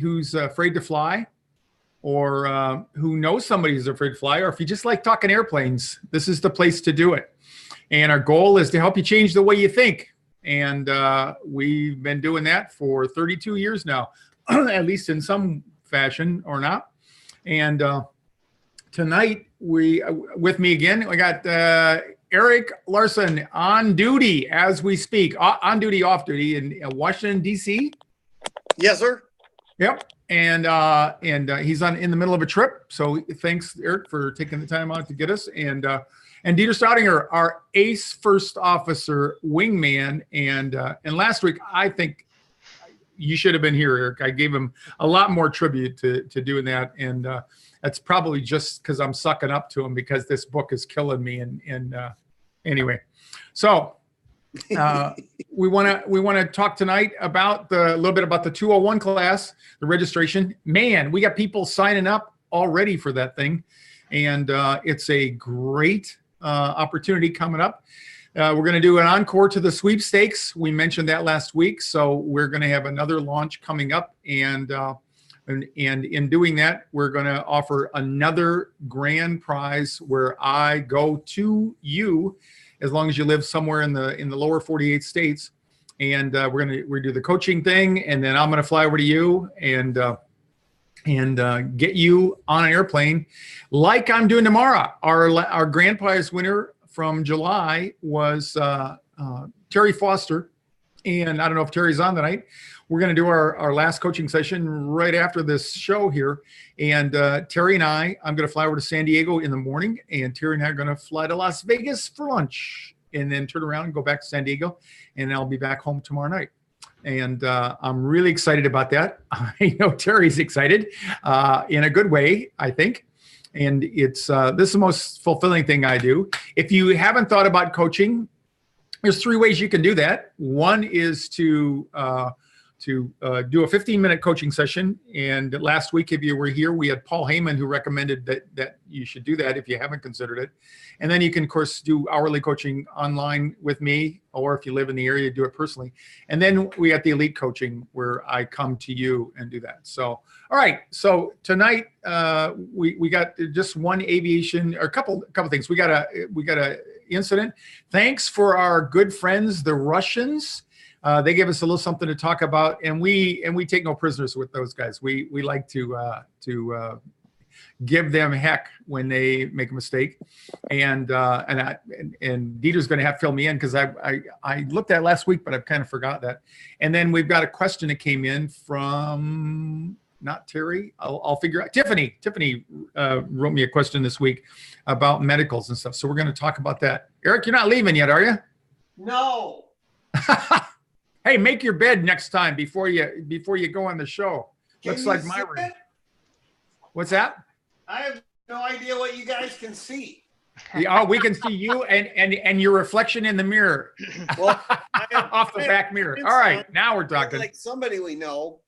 who's afraid to fly, or who knows somebody who's afraid to fly, or if you just like talking airplanes, this is the place to do it. And our goal is to help you change the way you think. And we've been doing that for 32 years now, at least in some fashion or not. And tonight, with me again, we got Eric Larson on duty as we speak, on duty, off duty in Washington, D.C. Yes, sir. Yep. And he's in the middle of a trip. So thanks, Eric, for taking the time out to get us. And Dieter Staudinger, our ace first officer wingman. And last week, I think you should have been here, Eric. I gave him a lot more tribute to doing that. And that's probably just because I'm sucking up to him because this book is killing me. And anyway, so we want to talk tonight about a little bit about the 201 class, the registration. Man, we got people signing up already for that thing, and it's a great opportunity coming up. We're going to do an encore to the sweepstakes. We mentioned that last week, so we're going to have another launch coming up, and in doing that, we're going to offer another grand prize where I go to you, as long as you live somewhere in the lower 48 states, and we do the coaching thing, and then I'm going to fly over to you and get you on an airplane, like I'm doing tomorrow. Our grand prize winner from July was Terry Foster, and I don't know if Terry's on tonight. We're going to do our last coaching session right after this show here. And Terry and I'm going to fly over to San Diego in the morning, and Terry and I are going to fly to Las Vegas for lunch and then turn around and go back to San Diego, and I'll be back home tomorrow night. And I'm really excited about that. I know Terry's excited in a good way, I think. And this is the most fulfilling thing I do. If you haven't thought about coaching, there's 3 ways you can do that. One is to do a 15-minute coaching session. And last week, if you were here, we had Paul Heyman who recommended that you should do that if you haven't considered it. And then you can, of course, do hourly coaching online with me, or if you live in the area, do it personally. And then we got the elite coaching where I come to you and do that. So, all right. So tonight we got just one aviation, or a couple things. We got a incident. Thanks for our good friends, the Russians. They gave us a little something to talk about, and we take no prisoners with those guys. We like to give them heck when they make a mistake, and Dieter's going to have to fill me in because I looked at it last week, but I've kind of forgot that. And then we've got a question that came in from not Terry. I'll figure out. Tiffany wrote me a question this week about medicals and stuff. So we're going to talk about that. Eric, you're not leaving yet, are you? No. Hey, make your bed next time before you go on the show. Looks like my room. What's that? I have no idea what you guys can see. Oh, we can see you and your reflection in the mirror. Well, off the back mirror. All right, now we're talking. Like somebody we know.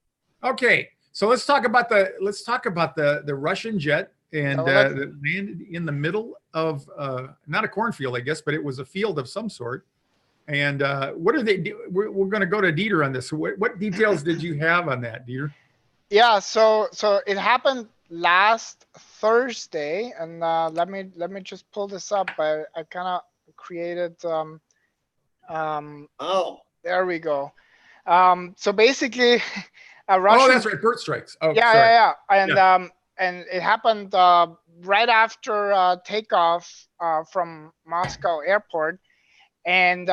Okay, so let's talk about the Russian jet and that landed in the middle of not a cornfield, I guess, but it was a field of some sort. And what are they do? We're going to go to Dieter on this. What details did you have on that, Dieter? Yeah, so it happened last Thursday, and let me just pull this up. I kind of created. Oh, there we go. So basically, a Russian. Oh, that's right, bird strikes. Oh, yeah, sorry. and and it happened right after takeoff from Moscow airport. And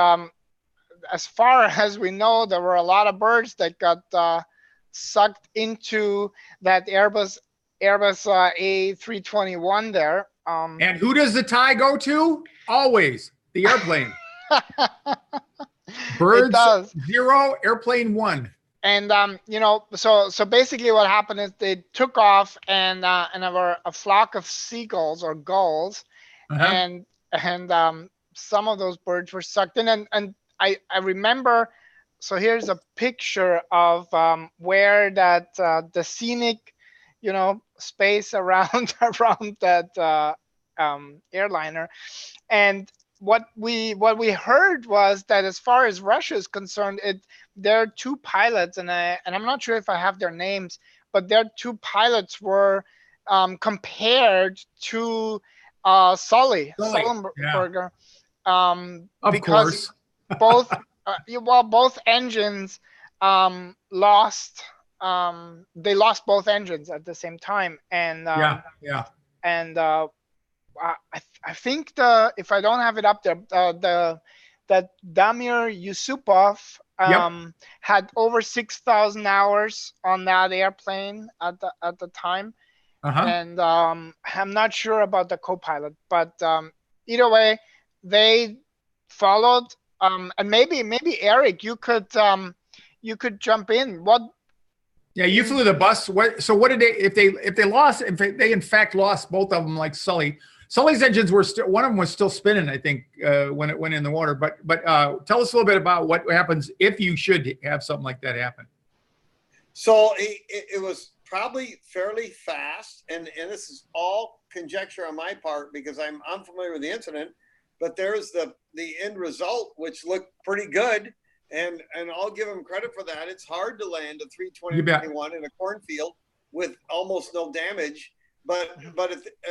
as far as we know, there were a lot of birds that got sucked into that Airbus A321 there. And who does the tie go to? Always the airplane. Birds 0, airplane 1. And so basically what happened is they took off, and there were a flock of seagulls or gulls, and some of those birds were sucked in, and I remember. So here's a picture of where that the scenic, space around that airliner, and what we heard was that as far as Russia is concerned, there are 2 pilots, and I'm not sure if I have their names, but their two pilots were compared to Sully Sully, Sullenberger, of because course. both both engines lost. They lost both engines at the same time, and and I think if I don't have it up there, that Damir Yusupov had over 6,000 hours on that airplane at the time. And I'm not sure about the co-pilot, but either way, they followed. And maybe Eric, you could jump in. What? Yeah, you flew the bus. What did they? If they lost, if they in fact lost both of them, like Sully's engines were still, one of them was still spinning, I think, when it went in the water. But tell us a little bit about what happens if you should have something like that happen. So it was probably fairly fast, and this is all conjecture on my part because I'm unfamiliar with the incident. But there's the end result, which looked pretty good, and I'll give him credit for that. It's hard to land a 321 in a cornfield with almost no damage. But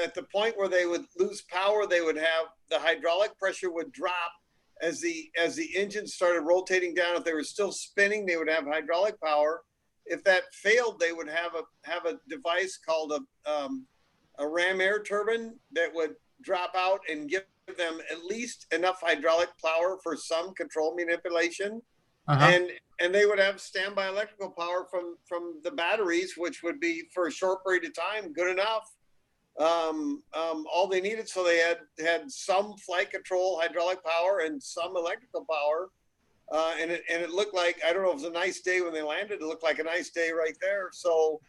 at the point where they would lose power, they would have the hydraulic pressure would drop as the engine started rotating down. If they were still spinning, they would have hydraulic power. If that failed, they would have a device called a ram air turbine that would drop out and give them at least enough hydraulic power for some control manipulation. And they would have standby electrical power from the batteries, which would be for a short period of time good enough. All they needed, so they had some flight control hydraulic power and some electrical power. And it looked like, I don't know if it was a nice day when they landed, it looked like a nice day right there. So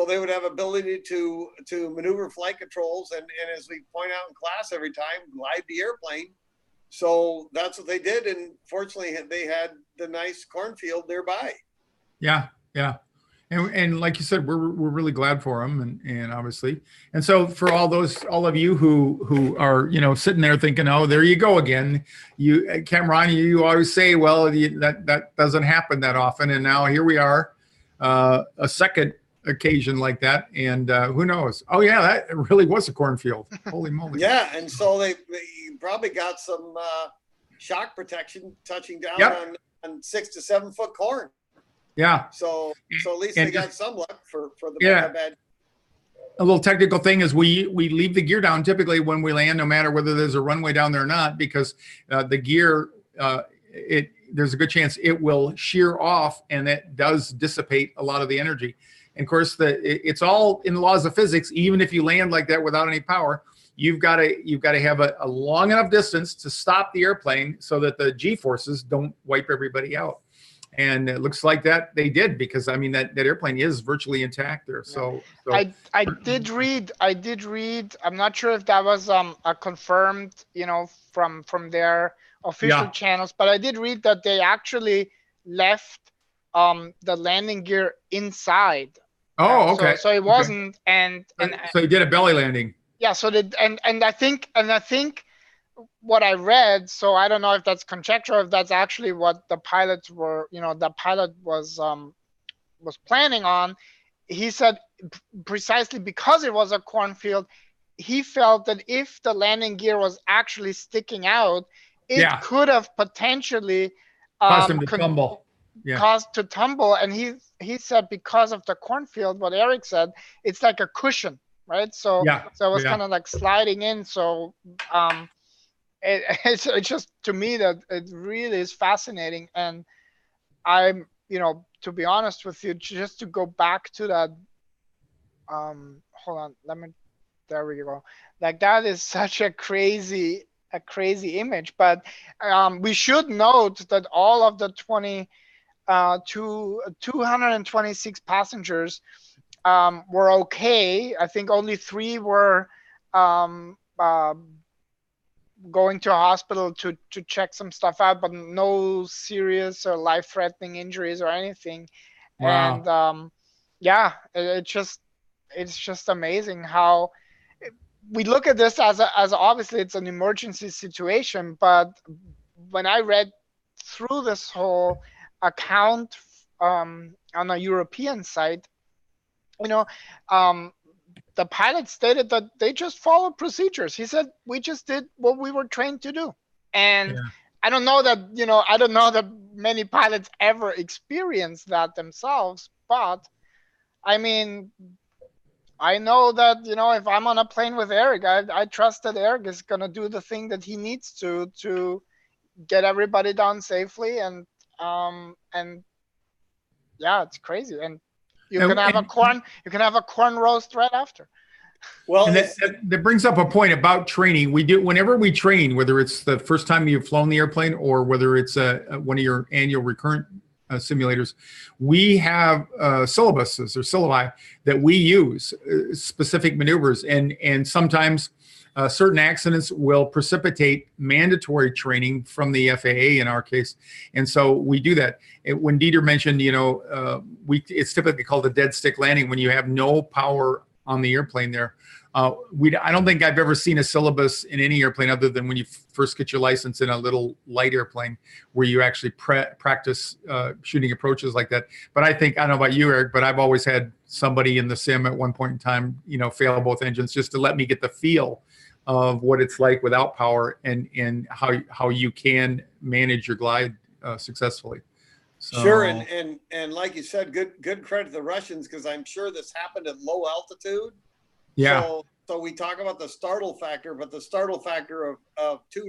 they would have ability to maneuver flight controls and as we point out in class every time, glide the airplane. So that's what they did. And fortunately they had the nice cornfield nearby. Yeah. And like you said, we're really glad for them, and obviously, and so for all of you who are sitting there thinking, oh, there you go again. Capt Ron, you always say, well, that doesn't happen that often, and now here we are, a second occasion like that, and who knows? Oh yeah, that really was a cornfield. Holy moly! Yeah, and so they probably got some shock protection touching down on 6 to 7 foot corn. Yeah. So at least they got some luck for the bad. A little technical thing is we leave the gear down typically when we land, no matter whether there's a runway down there or not, because the gear, there's a good chance it will shear off, and that does dissipate a lot of the energy. And of course, it's all in the laws of physics. Even if you land like that without any power, you've got to have a long enough distance to stop the airplane so that the G forces don't wipe everybody out. And it looks like that they did, because I mean that airplane is virtually intact there. So I did read. I'm not sure if that was a confirmed, from their official channels, but I did read that they actually left the landing gear inside. Oh, okay. So it wasn't, and so he did a belly landing. Yeah. So I think what I read, so I don't know if that's conjecture, if that's actually what the pilots were, the pilot was planning on. He said precisely because it was a cornfield, he felt that if the landing gear was actually sticking out, it could have potentially caused him to tumble. Caused to tumble. And he said because of the cornfield, what Eric said, it's like a cushion, right? So it was kind of like sliding in. So it's just, to me, that it really is fascinating. And I'm, to be honest with you, just to go back to that, hold on, there we go. Like, that is such a crazy image. But we should note that all of the 226 passengers were okay. I think only 3 were going to a hospital to check some stuff out, but no serious or life-threatening injuries or anything. Wow. And it's just amazing how we look at this as obviously it's an emergency situation, but when I read through this whole account on a European site, you know, the pilot stated that they just followed procedures. He said, we just did what we were trained to do. And Yeah. I don't know that, I don't know that many pilots ever experience that themselves, but I mean, I know that, if I'm on a plane with Eric, I trust that Eric is going to do the thing that he needs to get everybody down safely. And yeah, it's crazy. And you can have a corn roast right after. Well, and that brings up a point about training. We do, whenever we train, whether it's the first time you've flown the airplane or whether it's one of your annual recurrent simulators, we have syllabuses or syllabi that we use, specific maneuvers, and sometimes certain accidents will precipitate mandatory training from the FAA in our case, and so we do that. When Dieter mentioned, it's typically called a dead stick landing when you have no power on the airplane there. I don't think I've ever seen a syllabus in any airplane other than when you first get your license in a little light airplane where you actually practice shooting approaches like that. But I don't know about you, Eric, but I've always had somebody in the sim at one point in time, fail both engines just to let me get the feel of what it's like without power and how you can manage your glide successfully. So, sure, and like you said, good credit to the Russians, because I'm sure this happened at low altitude. Yeah. So we talk about the startle factor, but the startle factor of 2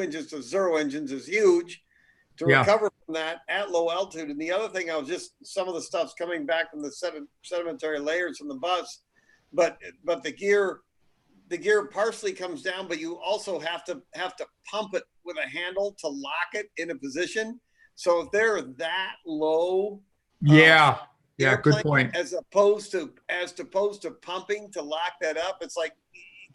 inches to 0 engines is huge to recover from that at low altitude. And the other thing, some of the stuff's coming back from the sedimentary layers from the bus, but the gear partially comes down, but you also have to pump it with a handle to lock it in a position. So if they're that low, good point. As opposed to pumping to lock that up, it's like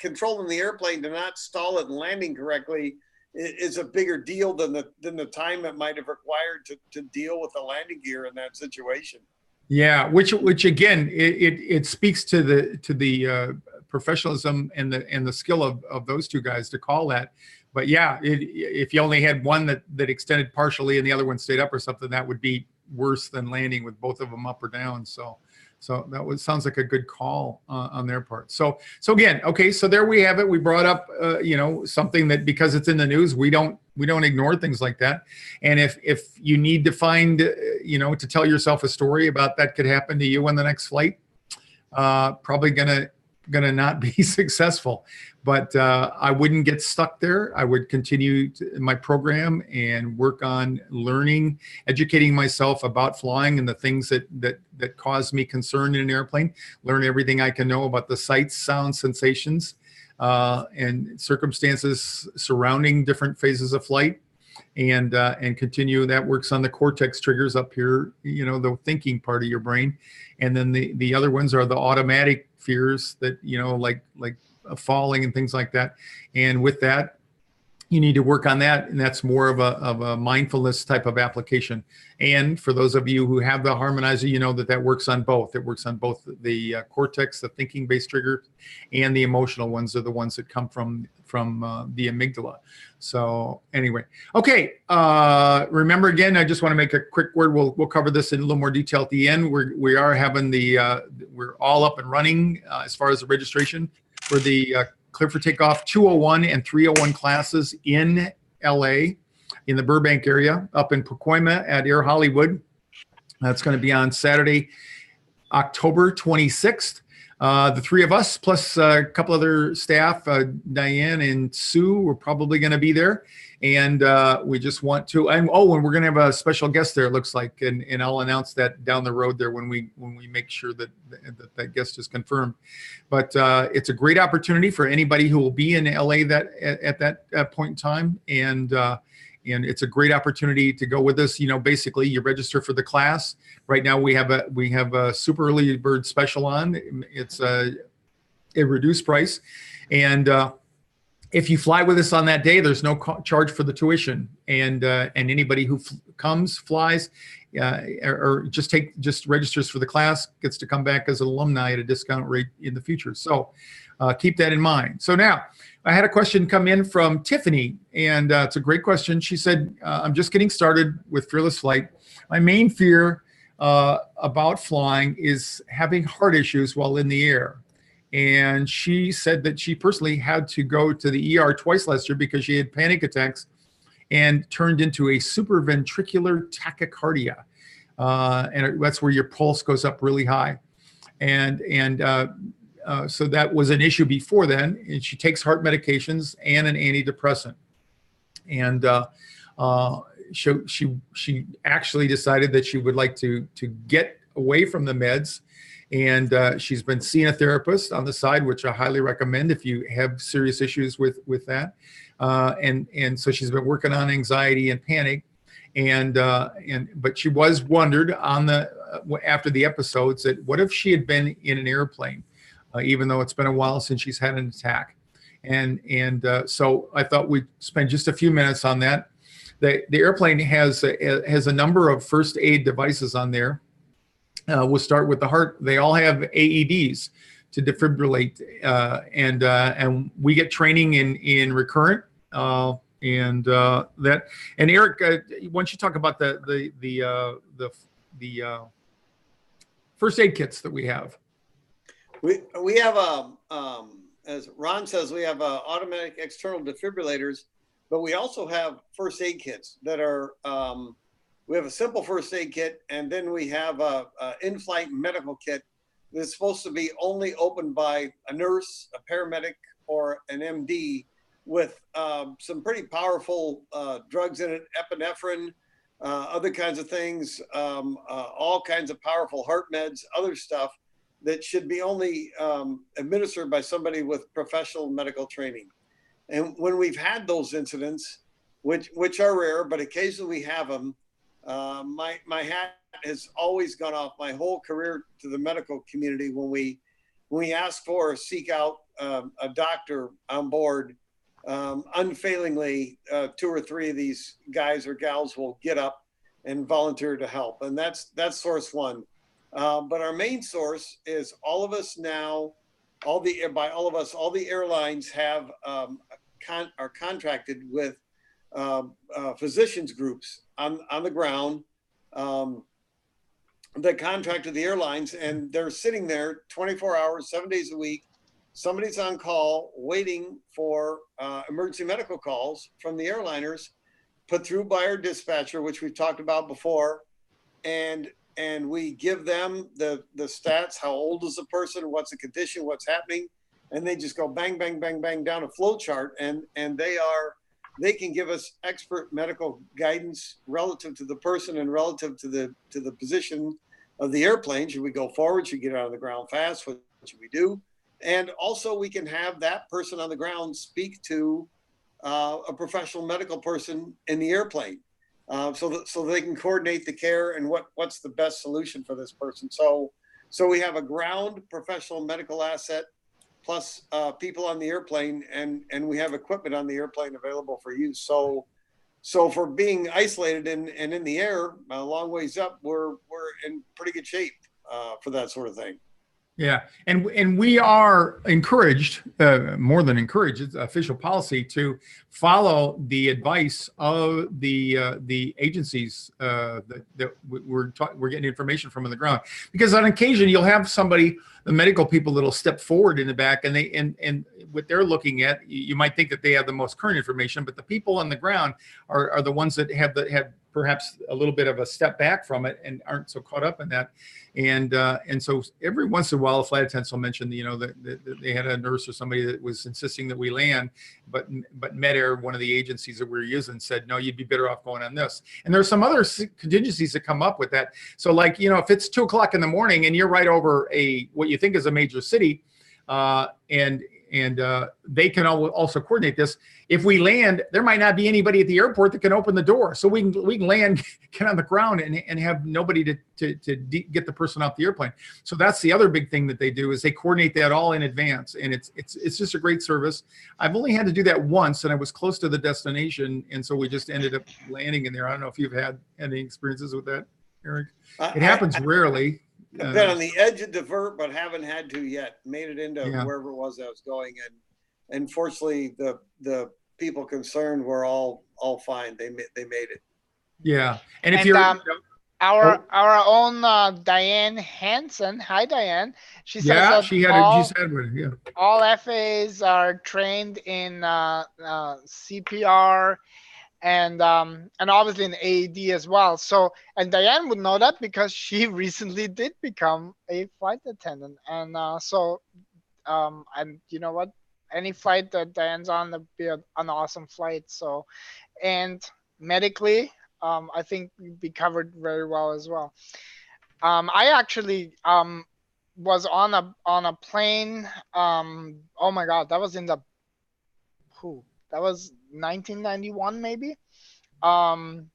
controlling the airplane to not stall it and landing correctly is a bigger deal than the time it might have required to deal with the landing gear in that situation. Yeah, which again, it speaks to the professionalism and the skill of those two guys to call that. But yeah, if you only had one that extended partially and the other one stayed up or something, that would be worse than landing with both of them up or down. So that sounds like a good call on their part. So again, okay, so there we have it. We brought up something that, because it's in the news, we don't ignore things like that. And if you need to find to tell yourself a story about that could happen to you on the next flight, probably gonna not be successful. But I wouldn't get stuck there. I would continue my program and work on learning, educating myself about flying and the things that cause me concern in an airplane. Learn everything I can know about the sights, sounds, sensations, and circumstances surrounding different phases of flight, and continue. That works on the cortex triggers up here, the thinking part of your brain, and then the other ones are the automatic fears that like falling and things like that. And with that, you need to work on that, and that's more of a mindfulness type of application. And for those of you who have the harmonizer, that works on both. It works on both the cortex, the thinking-based trigger, and the emotional ones are the ones that come from the amygdala. So anyway, okay. Remember again, I just want to make a quick word. We'll cover this in a little more detail at the end. We are having we're all up and running as far as the registration for the Clear for Takeoff 201 and 301 classes in LA, in the Burbank area, up in Pacoima at Air Hollywood. That's going to be on Saturday, October 26th. The three of us, plus a couple other staff, Diane and Sue, we're probably going to be there. And we just want to, and we're going to have a special guest there, it looks like, and I'll announce that down the road there when we make sure that guest is confirmed. But it's a great opportunity for anybody who will be in LA at that point in time, and it's a great opportunity to go with us. Basically, you register for the class. Right now, we have a super early bird special on. It's a reduced price, and if you fly with us on that day, there's no charge for the tuition, and anybody who flies, or just registers for the class gets to come back as an alumni at a discount rate in the future. So keep that in mind. So now, I had a question come in from Tiffany, and it's a great question. She said, I'm just getting started with FearlessFlight. My main fear about flying is having heart issues while in the air. And she said that she personally had to go to the ER twice last year because she had panic attacks and turned into a supraventricular tachycardia. That's where your pulse goes up really high. So that was an issue before then. And she takes heart medications and an antidepressant. And she actually decided that she would like to get away from the meds. And she's been seeing a therapist on the side, which I highly recommend if you have serious issues with that. And so she's been working on anxiety and panic. But she was wondered after the episodes that what if she had been in an airplane, even though it's been a while since she's had an attack. So I thought we'd spend just a few minutes on that. The airplane has a number of first aid devices on there. We'll start with the heart. They all have AEDs to defibrillate, and we get training in recurrent. And Eric, why don't you talk about the first aid kits that we have? We have as Ron says, we have automatic external defibrillators, but we also have first aid kits that are. We have a simple first aid kit, and then we have a in-flight medical kit that's supposed to be only opened by a nurse, a paramedic, or an MD with some pretty powerful drugs in it, epinephrine, other kinds of things, all kinds of powerful heart meds, other stuff that should be only administered by somebody with professional medical training. And when we've had those incidents, which are rare, but occasionally we have them, my hat has always gone off my whole career to the medical community when we ask for or seek out a doctor on board. Unfailingly, 2 or 3 of these guys or gals will get up and volunteer to help, and that's source one. But our main source is all of us now. All the airlines have are contracted with physicians groups on the ground that contracted the airlines, and they're sitting there 24 hours, 7 days a week. Somebody's on call waiting for emergency medical calls from the airliners, put through by our dispatcher, which we've talked about before, and we give them the stats. How old is the person? What's the condition? What's happening? And they just go bang, bang, bang, bang down a flow chart, and they can give us expert medical guidance relative to the person and relative to the position of the airplane. Should we go forward? Should we get out of the ground fast? What should we do? And also we can have that person on the ground speak to a professional medical person in the airplane, so they can coordinate the care and what's the best solution for this person. So we have a ground professional medical asset plus people on the airplane, and we have equipment on the airplane available for use. So for being isolated and in the air a long ways up, we're in pretty good shape for that sort of thing. Yeah, and we are encouraged, more than encouraged, it's official policy to follow the advice of the agencies that we're getting information from on the ground. Because on occasion you'll have somebody, the medical people, that'll step forward in the back, and and what they're looking at, you might think that they have the most current information, but the people on the ground are the ones that have perhaps a little bit of a step back from it and aren't so caught up in that. And so every once in a while, a flight attendant will mention, that they had a nurse or somebody that was insisting that we land, but MedAir, one of the agencies that we're using, said, no, you'd be better off going on this. And there's some other contingencies that come up with that. So like, if it's 2 o'clock in the morning and you're right over what you think is a major city, and they can also coordinate this. If we land, there might not be anybody at the airport that can open the door, so we can land, get on the ground, and have nobody to get the person off the airplane. So that's the other big thing that they do, is they coordinate that all in advance, and it's just a great service. I've only had to do that once, and I was close to the destination, and so we just ended up landing in there. I don't know if you've had any experiences with that, Eric. It happens rarely. I've been on the edge of divert, but haven't had to yet. Made it into wherever it was I was going, and fortunately, the people concerned were all fine. They made it. Yeah, and if you're Our own Diane Hansen. Hi, Diane. She says Yeah, that she had it. She said one. Yeah. all FAs are trained in CPR and obviously in AED as well. So, and Diane would know that because she recently did become a flight attendant, and and you know what? Any flight that Diane's on, that'd be an awesome flight. So, and medically, I think we'd be covered very well as well. I actually was on a plane. Oh my God, that was in the that was 1991 maybe. And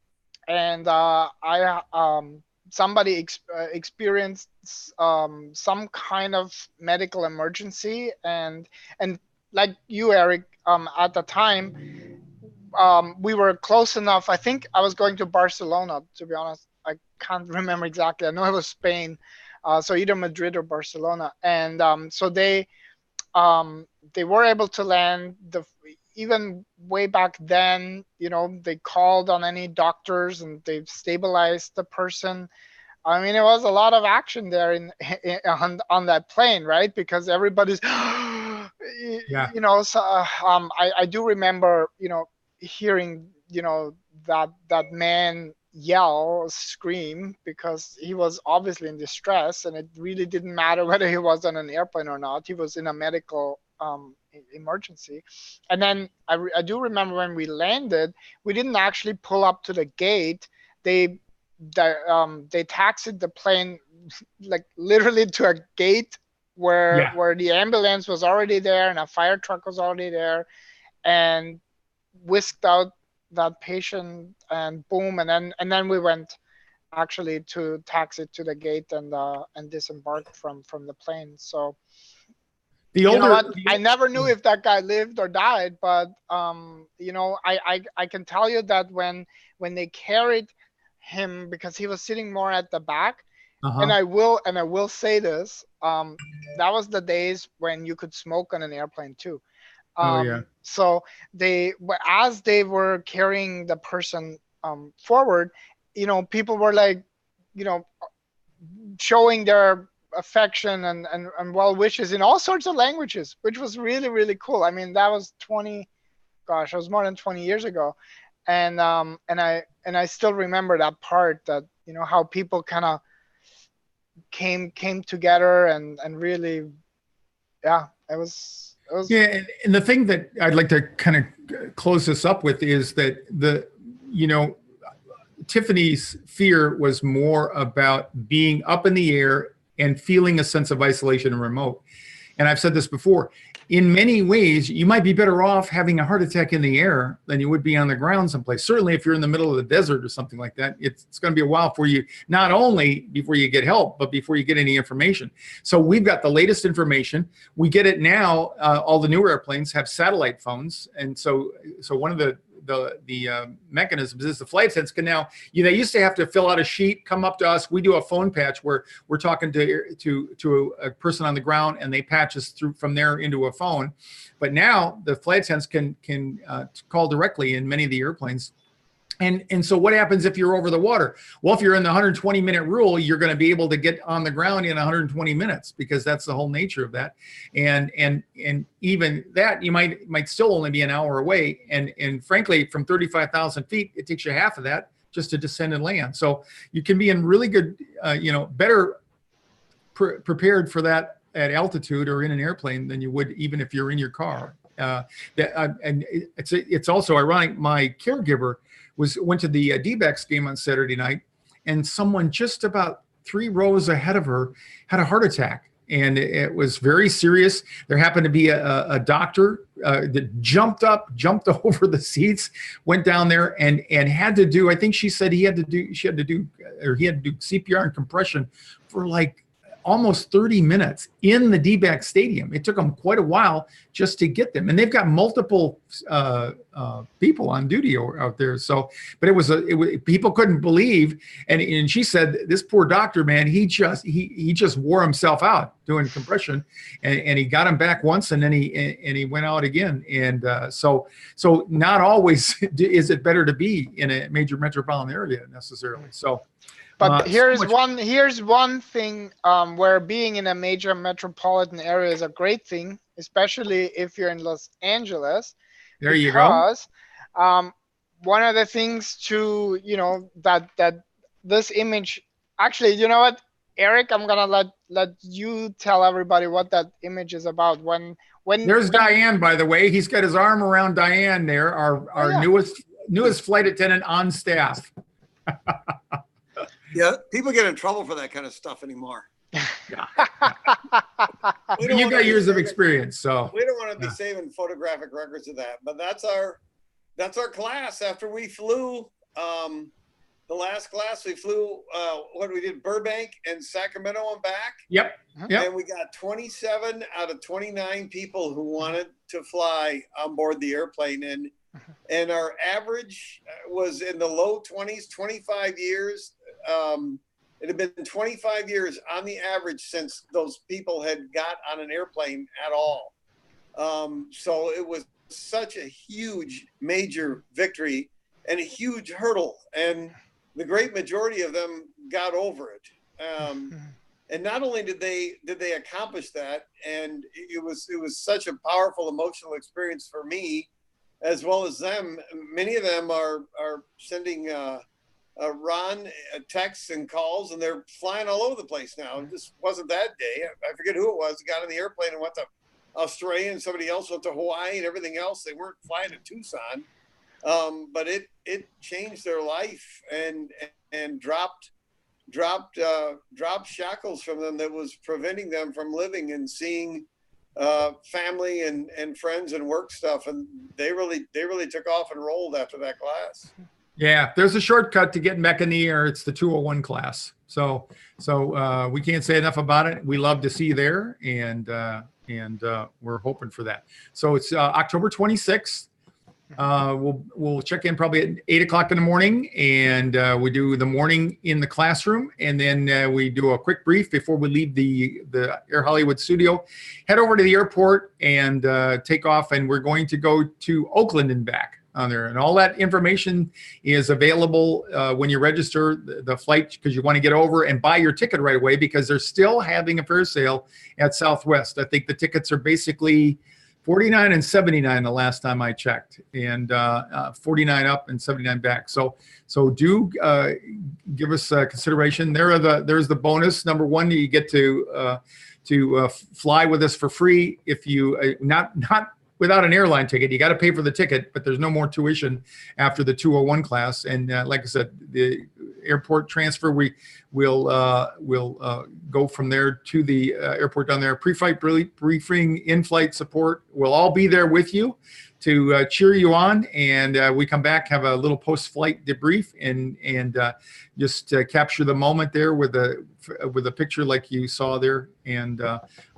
somebody experienced some kind of medical emergency, and like you, Eric, at the time, we were close enough. I think I was going to Barcelona, to be honest. I can't remember exactly. I know it was Spain, so either Madrid or Barcelona. And so they were able to land. Even way back then, you know, they called on any doctors and they stabilized the person. I mean, it was a lot of action there on that plane, right? Because everybody's, Yeah. you know, so, I do remember, you know, hearing, you know, that man yell, scream, because he was obviously in distress, and it really didn't matter whether he was on an airplane or not. He was in a medical emergency. And then I do remember when we landed, we didn't actually pull up to the gate. They taxied the plane like literally to a gate where the ambulance was already there and a fire truck was already there, and whisked out that patient, and boom, and then we went actually to taxi to the gate and disembarked from the plane. So you know what? I never knew if that guy lived or died, but you know, I can tell you that when they carried him, because he was sitting more at the back, and I will say this, that was the days when you could smoke on an airplane too. So as they were carrying the person forward, you know, people were like, you know, showing their affection and well wishes in all sorts of languages, which was really, really cool. I mean, that was it was more than 20 years ago. And I still remember that part, that, you know, how people kind of came together and really, yeah, it was. Yeah, and the thing that I'd like to kind of close this up with is that you know, Tiffany's fear was more about being up in the air and feeling a sense of isolation and remote. And I've said this before, in many ways, you might be better off having a heart attack in the air than you would be on the ground someplace. Certainly if you're in the middle of the desert or something like that, it's going to be a while for you, not only before you get help, but before you get any information. So we've got the latest information. We get it now. All the newer airplanes have satellite phones. And so one of the mechanisms is the flight attendants can now, they used to have to fill out a sheet, come up to us. We do a phone patch where we're talking to a person on the ground, and they patch us through from there into a phone. But now the flight attendants can call directly in many of the airplanes. And so what happens if you're over the water? Well, if you're in the 120-minute rule, you're going to be able to get on the ground in 120 minutes, because that's the whole nature of that. And even that, you might still only be an hour away. And frankly, from 35,000 feet, it takes you half of that just to descend and land. So you can be in really good, better prepared for that at altitude or in an airplane than you would even if you're in your car. And it's also ironic. My caregiver went to the D-backs game on Saturday night, and someone just about 3 rows ahead of her had a heart attack, and it was very serious. There happened to be a doctor that jumped over the seats, went down there and had to do, I think she said he had to do CPR and compression for like almost 30 minutes in the D-back stadium. It took them quite a while just to get them. And they've got multiple people on duty out there. So, but it was people couldn't believe. And she said, this poor doctor, man, he just wore himself out doing compression, and he got him back once, and then he went out again. And so not always is it better to be in a major metropolitan area necessarily. So, But here's much- one thing where being in a major metropolitan area is a great thing, especially if you're in Los Angeles. There you go. Because one of the things to, that this image, actually, you know what, Eric, I'm gonna let you tell everybody what that image is about. When There's Diane, by the way. He's got his arm around Diane there, our yeah. newest flight attendant on staff. Yeah, people get in trouble for that kind of stuff anymore. Yeah. We don't You've wanna got be years of saving- experience, so We don't want to be saving photographic records of that, but that's our class. After we flew, the last class we flew, we did Burbank and Sacramento and back. Yep. And we got 27 out of 29 people who wanted to fly on board the airplane, and our average was in the low 20s, 25 years. It had been 25 years on the average since those people had got on an airplane at all. So it was such a huge, major victory and a huge hurdle. And the great majority of them got over it. And not only did they accomplish that, and it was such a powerful emotional experience for me, as well as them. Many of them are sending Ron texts and calls, and they're flying all over the place now. It just wasn't that day. I forget who it was. Got on the airplane and went to Australia, and somebody else went to Hawaii and everything else. They weren't flying to Tucson, but it changed their life and dropped shackles from them that was preventing them from living and seeing family and friends and work stuff. And they really took off and rolled after that class. Yeah, there's a shortcut to get mech in the air. It's the 201 class. So we can't say enough about it. We love to see you there, and we're hoping for that. So it's October 26th. We'll check in probably at 8 o'clock in the morning, and we do the morning in the classroom, and then we do a quick brief before we leave the Air Hollywood studio, head over to the airport and take off, and we're going to go to Oakland and back on there. And all that information is available when you register the flight, because you want to get over and buy your ticket right away, because they're still having a fare sale at Southwest. I think the tickets are basically $49 and $79 the last time I checked, and $49 up and $79 back. So do give us consideration. There's the bonus. Number one, you get to fly with us for free if you not without an airline ticket. You got to pay for the ticket, but there's no more tuition after the 201 class. And like I said, the airport transfer, we'll go from there to the airport down there. Pre-flight briefing, in-flight support. We'll all be there with you to cheer you on, and we come back, have a little post-flight debrief, and just capture the moment there with a picture like you saw there. And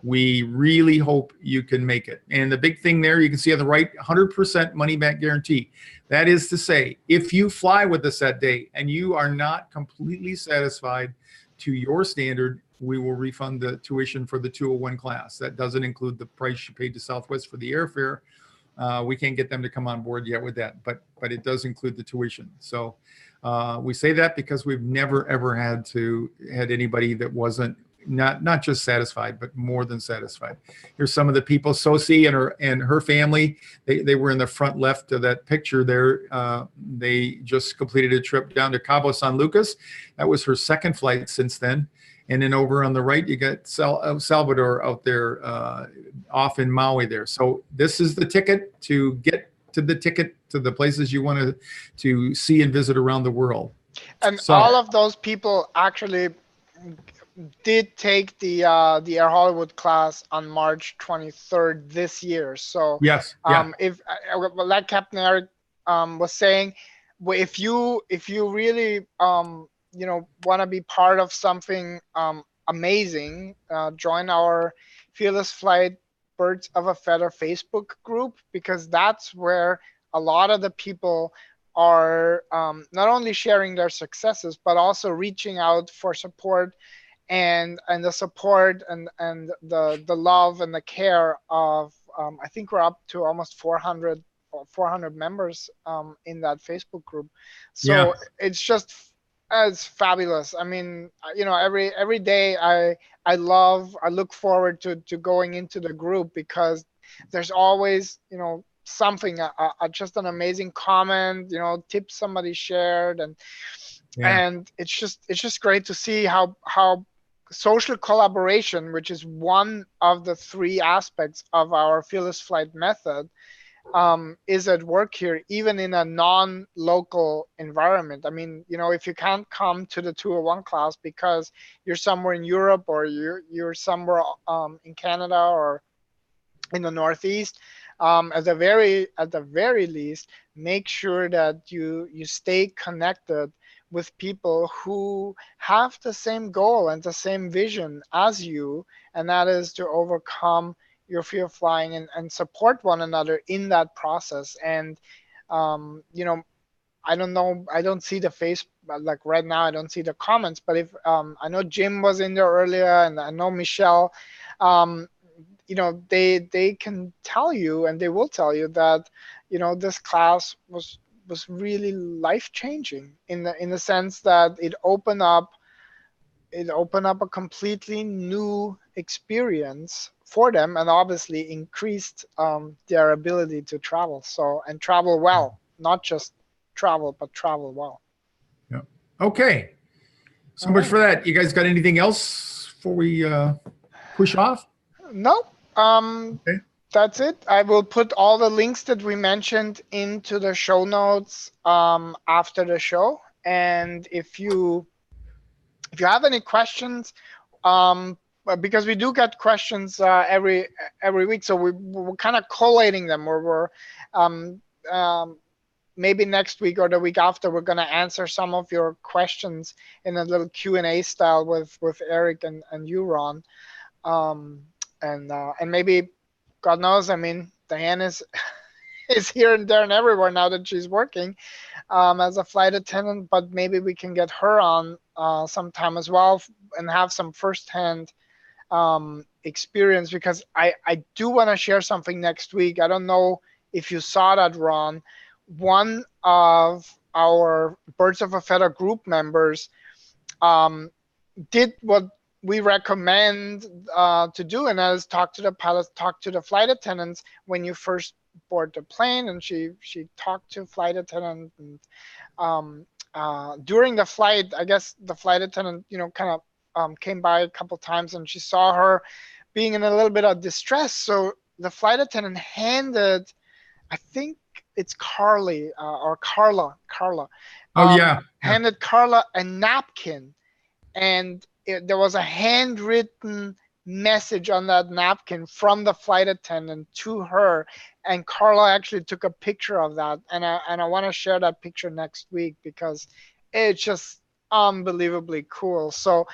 we really hope you can make it. And the big thing there, you can see on the right, 100% money back guarantee. That is to say, if you fly with us that day and you are not completely satisfied to your standard, we will refund the tuition for the 201 class. That doesn't include the price you paid to Southwest for the airfare. We can't get them to come on board yet with that, but it does include the tuition. So we say that because we've never ever had anybody that wasn't not just satisfied, but more than satisfied. Here's some of the people. Sosie and her family. They were in the front left of that picture there. They just completed a trip down to Cabo San Lucas. That was her second flight since then. And then over on the right, you got Salvador out there off in Maui there. So this is the ticket to get to the places you want to see and visit around the world. And all of those people actually did take the Air Hollywood class on March 23rd this year. So yes, if like Captain Eric was saying, if you really want to be part of something amazing, join our Fearless Flight Birds of a Feather Facebook group, because that's where a lot of the people are not only sharing their successes, but also reaching out for support and the support and the love and the care of I think we're up to almost 400 members in that Facebook group. So it's just It's fabulous. I mean, you know, every day I look forward to going into the group because there's always, you know, something, just an amazing comment, you know, tip somebody shared, and it's just great to see how social collaboration, which is one of the three aspects of our Fearless Flight method, is at work here, even in a non-local environment. I mean, you know, if you can't come to the 201 class because you're somewhere in Europe or you're somewhere in Canada or in the Northeast, at the very least, make sure that you stay connected with people who have the same goal and the same vision as you, and that is to overcome your fear of flying and support one another in that process. And you know, I don't know, I don't see the face, like right now I don't see the comments, but if I know Jim was in there earlier, and I know Michelle, you know, they can tell you, and they will tell you that, you know, this class was really life-changing in the sense that it opened up a completely new experience for them, and obviously increased their ability to travel. So, and travel well, not just travel, but travel well. Yeah. Okay. So much for that. You guys got anything else before we push off? No. Okay. That's it. I will put all the links that we mentioned into the show notes after the show. And if you have any questions, because we do get questions every week, so we're kind of collating them, or we're maybe next week or the week after, we're going to answer some of your questions in a little Q&A style with Eric and you, Ron. And maybe, God knows, I mean, Diane is here and there and everywhere now that she's working as a flight attendant, but maybe we can get her on sometime as well and have some firsthand experience, because I do want to share something next week. I don't know if you saw that, Ron. One of our Birds of a Feather group members did what we recommend to do, and that is talk to the pilots, talk to the flight attendants when you first board the plane. And she talked to flight attendant, and during the flight, I guess the flight attendant, you know, kind of came by a couple times, and she saw her being in a little bit of distress. So the flight attendant handed, I think it's Carly or Carla. Oh yeah. Handed Carla a napkin, and there was a handwritten message on that napkin from the flight attendant to her, and Carla actually took a picture of that, and I want to share that picture next week because it's just unbelievably cool. So,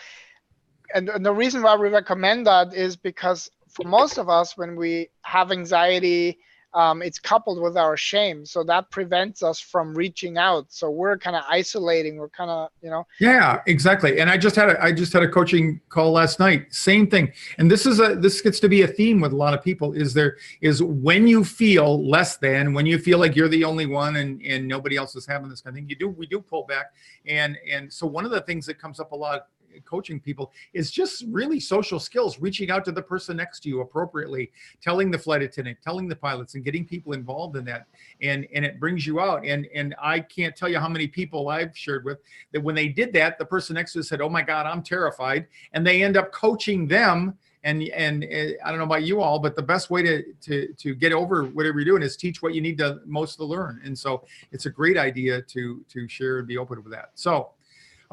and the reason why we recommend that is because for most of us, when we have anxiety, it's coupled with our shame, so that prevents us from reaching out. So we're kind of isolating. We're kind of, you know. Yeah, exactly. And I just had a coaching call last night. Same thing. And this gets to be a theme with a lot of people. Is when you feel less than, when you feel like you're the only one and nobody else is having this kind of thing, we do pull back. And so one of the things that comes up a lot coaching people is just really social skills, reaching out to the person next to you appropriately, telling the flight attendant, telling the pilots, and getting people involved in that. And it brings you out. And I can't tell you how many people I've shared with that when they did that, the person next to us said, "Oh my God, I'm terrified." And they end up coaching them. And I don't know about you all, but the best way to get over whatever you're doing is teach what you need to most to learn. And so it's a great idea to share and be open with that. So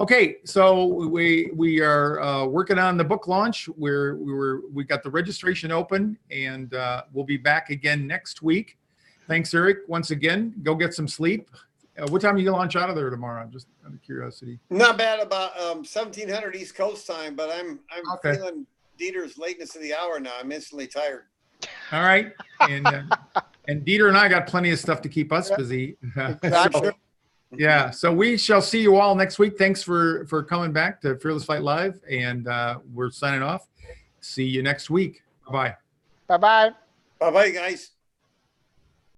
okay, so we are working on the book launch. We got the registration open, and we'll be back again next week. Thanks, Eric, once again. Go get some sleep. What time are you gonna launch out of there tomorrow? Just out of curiosity. Not bad, about 1700 East Coast time, but I'm okay. Feeling Dieter's lateness of the hour now. I'm instantly tired. All right, and Dieter and I got plenty of stuff to keep us busy. Exactly. Yeah, so we shall see you all next week. Thanks for coming back to Fearless Flight Live, and we're signing off. See you next week. Bye-bye. Bye-bye. Bye-bye, guys.